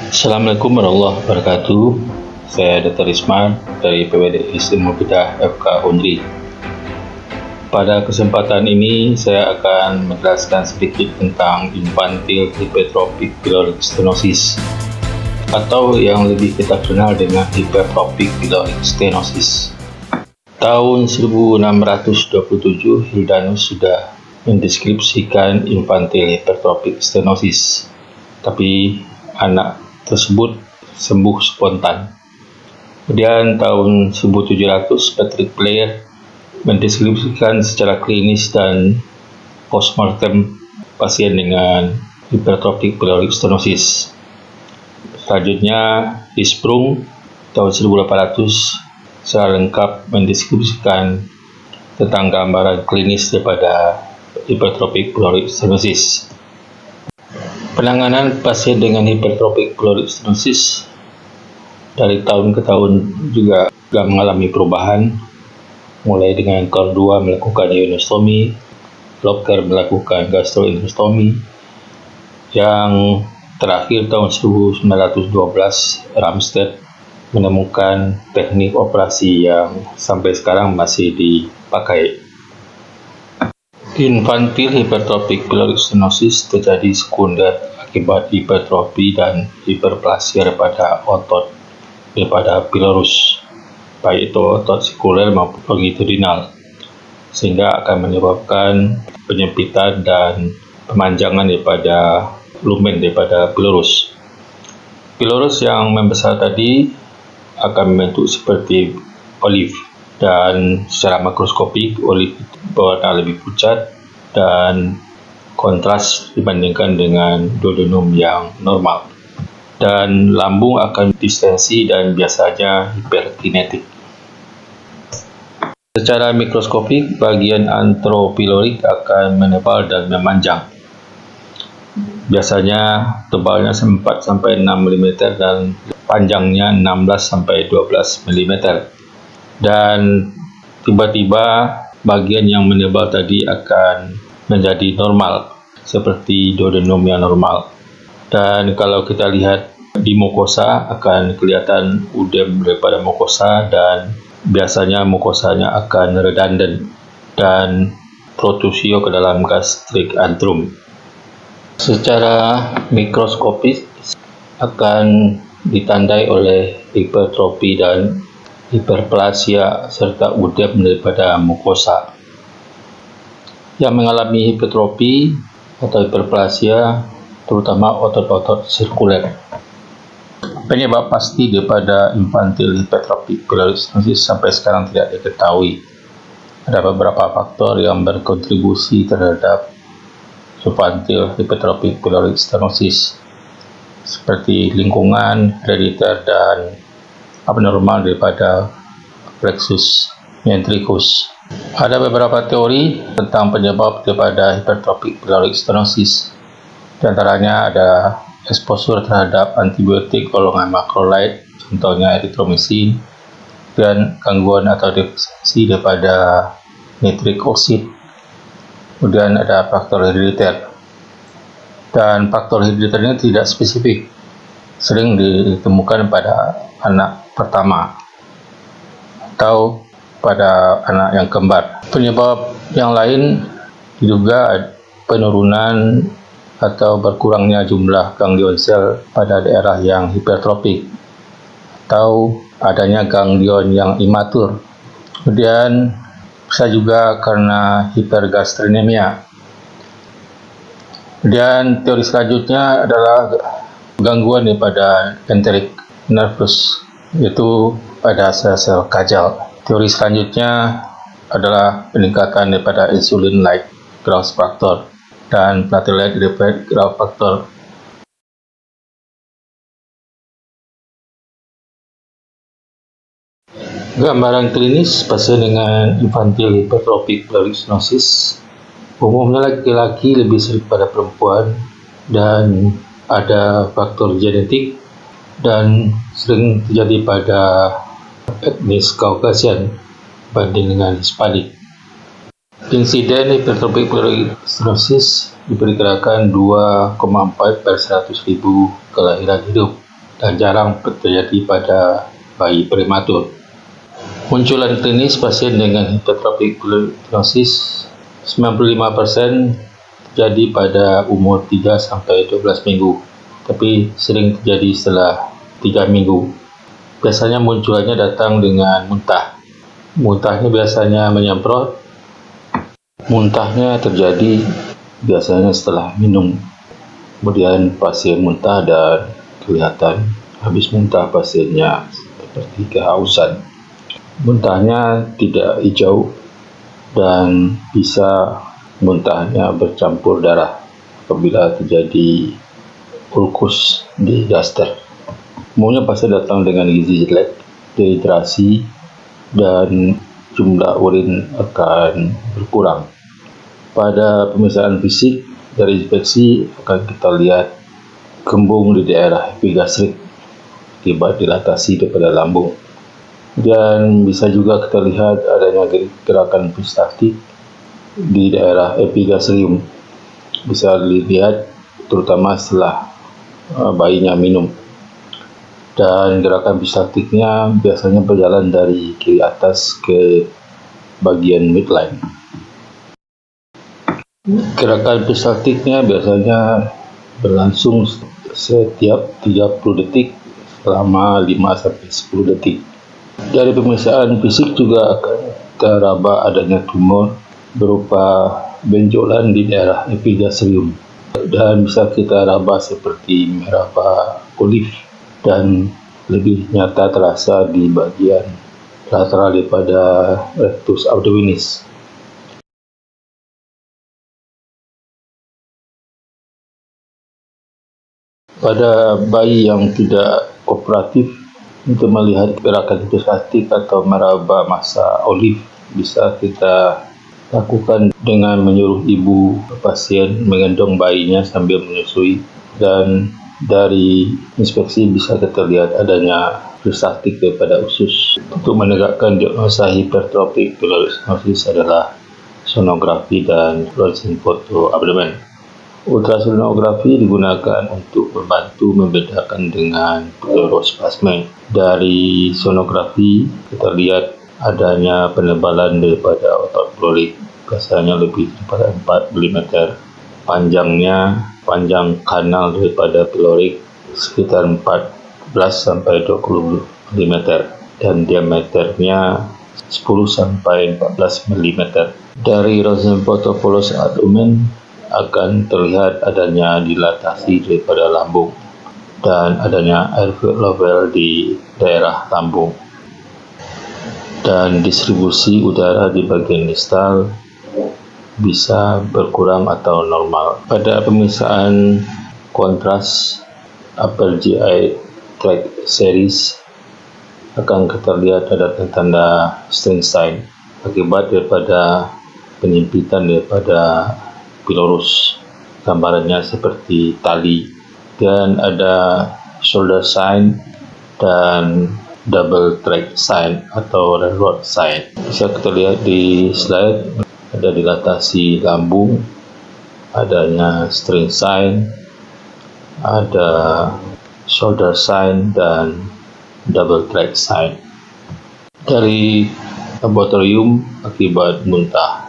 Assalamualaikum warahmatullahi wabarakatuh. Saya Dr. Isman dari PWDS Ilmu Bedah FK Unri. Pada kesempatan ini saya akan menjelaskan sedikit tentang infantile hypertrophic pyloric stenosis atau yang lebih kita kenal dengan hypertrophic pyloric stenosis. Tahun 1627 Hildanus sudah mendeskripsikan infantile hypertrophic stenosis, tapi anak tersebut sembuh spontan. Kemudian tahun 1700 Patrick Blair mendeskripsikan secara klinis dan postmortem pasien dengan hypertrophic pyloric stenosis. Selanjutnya Hirschsprung tahun 1800 secara lengkap mendeskripsikan tentang gambaran klinis daripada hypertrophic pyloric stenosis. Penanganan pasien dengan hypertrophic pyloric stenosis dari tahun ke tahun juga mengalami perubahan, mulai dengan tahun 2 melakukan ionostomi, Locker melakukan gastroenterostomi, yang terakhir tahun 1912 Ramstedt menemukan teknik operasi yang sampai sekarang masih dipakai. Infantile hypertrophic pyloric stenosis terjadi sekunder akibat hipertrofi dan hiperplasia daripada otot daripada pylorus, baik itu otot sikuler maupun longitudinal, sehingga akan menyebabkan penyempitan dan pemanjangan daripada lumen daripada pylorus. Pylorus yang membesar tadi akan membentuk seperti olive, dan secara makroskopik olive berwarna lebih pucat dan kontras dibandingkan dengan duodenum yang normal, dan lambung akan distensi dan biasanya hiperkinetik. Secara mikroskopik, bagian antropilorik akan menebal dan memanjang, biasanya tebalnya 4-6 mm dan panjangnya 16-12 mm. Dan tiba-tiba bagian yang menebal tadi akan menjadi normal seperti duodenum yang normal. Dan kalau kita lihat di mukosa akan kelihatan udem daripada mukosa, dan biasanya mukosanya akan redundant dan protrusio ke dalam gastric antrum. Secara mikroskopis akan ditandai oleh hipertrofi dan hiperplasia serta udem daripada mukosa. Yang mengalami hipertrofi atau hiperplasia terutama otot-otot sirkuler. Penyebab pasti daripada infantile hypertrophic pyloric stenosis sampai sekarang tidak diketahui. Ada beberapa faktor yang berkontribusi terhadap infantile hypertrophic pyloric stenosis, seperti lingkungan, herediter, dan abnormal daripada plexus mesentericus. Ada beberapa teori tentang penyebab daripada hypertrophic pyloric stenosis. Di antaranya ada eksposur terhadap antibiotik golongan makrolide, contohnya erythromycin, dan gangguan atau defisiensi daripada nitric oxide. Kemudian ada faktor herediter. Dan faktor herediter ini tidak spesifik, sering ditemukan pada anak pertama atau pada anak yang kembar. Penyebab yang lain diduga penurunan atau berkurangnya jumlah ganglion sel pada daerah yang hipertrofik atau adanya ganglion yang imatur. Kemudian bisa juga karena hipergastrinemia. Kemudian teori selanjutnya adalah gangguan daripada enteric nervus, yaitu pada sel-sel kajal. Teori selanjutnya adalah peningkatan daripada insulin-like growth factor dan platelet-derived growth factor. Gambaran klinis pasien dengan infantile hypertrophic pyloric stenosis umumnya laki-laki lebih sering pada perempuan, dan ada faktor genetik dan sering terjadi pada etnis Caucasian banding dengan Hispanik. Insiden hypertrophic pyloric stenosis diperkirakan 2,4 per 100.000 kelahiran hidup. dan jarang terjadi pada bayi prematur. Munculan klinis pasien dengan hipertrophic pulmonary stenosis 95% terjadi pada umur 3-12 minggu, tapi sering terjadi setelah 3 minggu. Biasanya munculannya datang dengan muntah. Muntahnya biasanya menyemprot. Muntahnya terjadi biasanya setelah minum. Kemudian pasien muntah dan kelihatan habis muntah pasiennya seperti kehausan. Muntahnya tidak hijau dan bisa muntahnya bercampur darah apabila terjadi ulkus di daster. Umumnya pasien datang dengan gizi jelek, dehidrasi, dan jumlah urin akan berkurang. Pada pemeriksaan fisik dari inspeksi akan kita lihat kembung di daerah epigastrik akibat dilatasi daripada lambung, dan bisa juga kita lihat adanya gerakan peristaltik di daerah epigastrium. Bisa dilihat terutama setelah bayinya minum, dan gerakan peristaltiknya biasanya berjalan dari kiri atas ke bagian midline. Gerakan peristaltiknya biasanya berlangsung setiap 30 detik selama 5-10 detik. Dari pemeriksaan fisik juga akan teraba adanya tumor berupa benjolan di daerah epigastrium, dan bisa kita raba seperti meraba olive dan lebih nyata terasa di bagian lateral daripada rectus abdominis. Pada bayi yang tidak kooperatif, untuk melihat gerakan peristaltik atau meraba massa olive bisa kita lakukan dengan menyuruh ibu pasien menggendong bayinya sambil menyusui, dan dari inspeksi bisa kita lihat adanya peristaltik daripada usus. Untuk menegakkan diagnosa hipertrophic pulmonary stenosis adalah sonografi dan fluorescent photo abdomen. Ultrasonografi digunakan untuk membantu membedakan dengan pleurospasme. Dari sonografi kita lihat adanya penebalan daripada otot plorik, biasanya lebih daripada 4 mm. Panjang kanal daripada plorik sekitar 14-20 mm, dan diameternya 10-14 mm. Dari Rosen Photopholos abdomen akan terlihat adanya dilatasi daripada lambung dan adanya air fluid level di daerah lambung, dan distribusi udara di bagian distal bisa berkurang atau normal. Pada pemeriksaan kontras upper GI tract series akan kita lihat ada tanda strain sign akibat daripada penyempitan daripada pilorus, gambarannya seperti tali, dan ada shoulder sign dan double track sign atau railroad sign. Bisa kita lihat di slide, ada dilatasi lambung, adanya strain sign, ada shoulder sign dan double track sign. Dari laboratorium, akibat muntah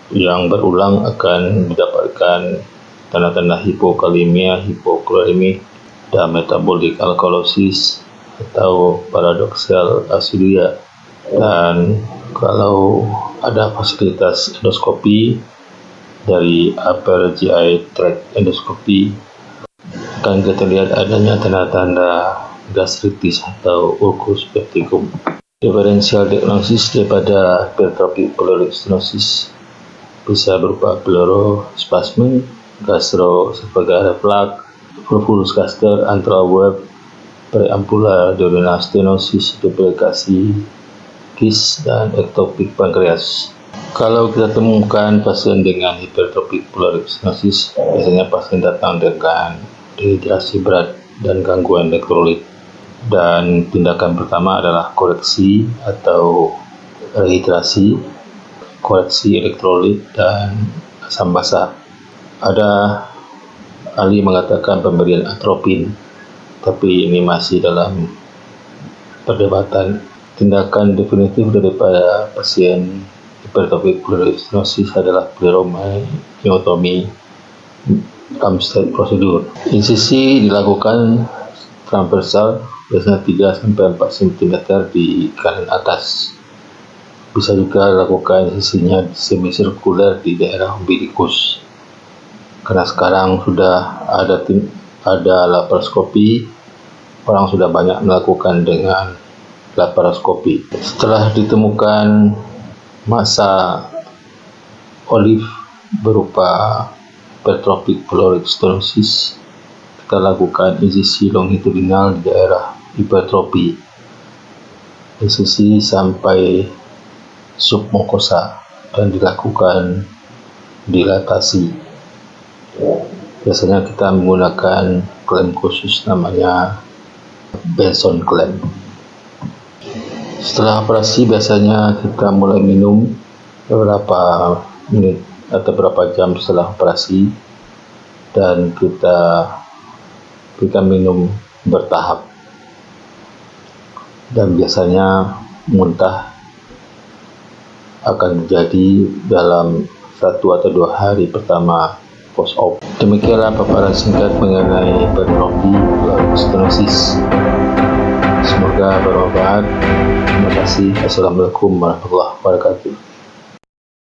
yang berulang akan didapatkan tanda-tanda hipokalemia, hipokloremik, dan metabolic alkalosis atau paradoksal aciduria. Dan kalau ada fasilitas endoskopi dari upper GI tract endoskopi, akan kita lihat adanya tanda-tanda gastritis atau ulcus pepticum. Differential diagnosis daripada hipertrophic pulmonary stenosis bisa berupa pleurospasme, gastroesophageal reflux, sulfurous cluster, antral web, preampular duodenal stenosis, duplikasi kis, dan ectopic pankreas. Kalau kita temukan pasien dengan hipertrophic pulmonary stenosis, biasanya pasien datang dengan dehidrasi berat dan gangguan elektrolit. Dan tindakan pertama adalah koreksi atau rehidrasi, koreksi elektrolit, dan asam basa. Ada ahli mengatakan pemberian atropin tapi ini masih dalam perdebatan. Tindakan definitif daripada pasien hipertrofik pleural stenosis adalah pleuromaniotomi Armstead prosedur. Insisi dilakukan transversal, biasanya 3-4 cm di kanan atas. Bisa juga dilakukan insisinya semisirkuler di daerah umbilikus. Karena sekarang sudah ada laparoskopi, orang sudah banyak melakukan dengan laparoskopi. Setelah ditemukan massa olive berupa hipertrofik pleural stenosis, kita lakukan insisi longitudinal di daerah hipertrofi, insisi sampai submukosa, dan dilakukan dilatasi. Biasanya kita menggunakan klem khusus namanya Benson klem. Setelah operasi biasanya kita mulai minum beberapa menit atau beberapa jam setelah operasi, dan kita minum bertahap, dan biasanya muntah akan terjadi dalam 1 atau 2 hari pertama post-op. Demikianlah paparan singkat mengenai hipertrofi pleural stenosis. Semoga bermanfaat. Terima kasih. Assalamualaikum warahmatullahi wabarakatuh.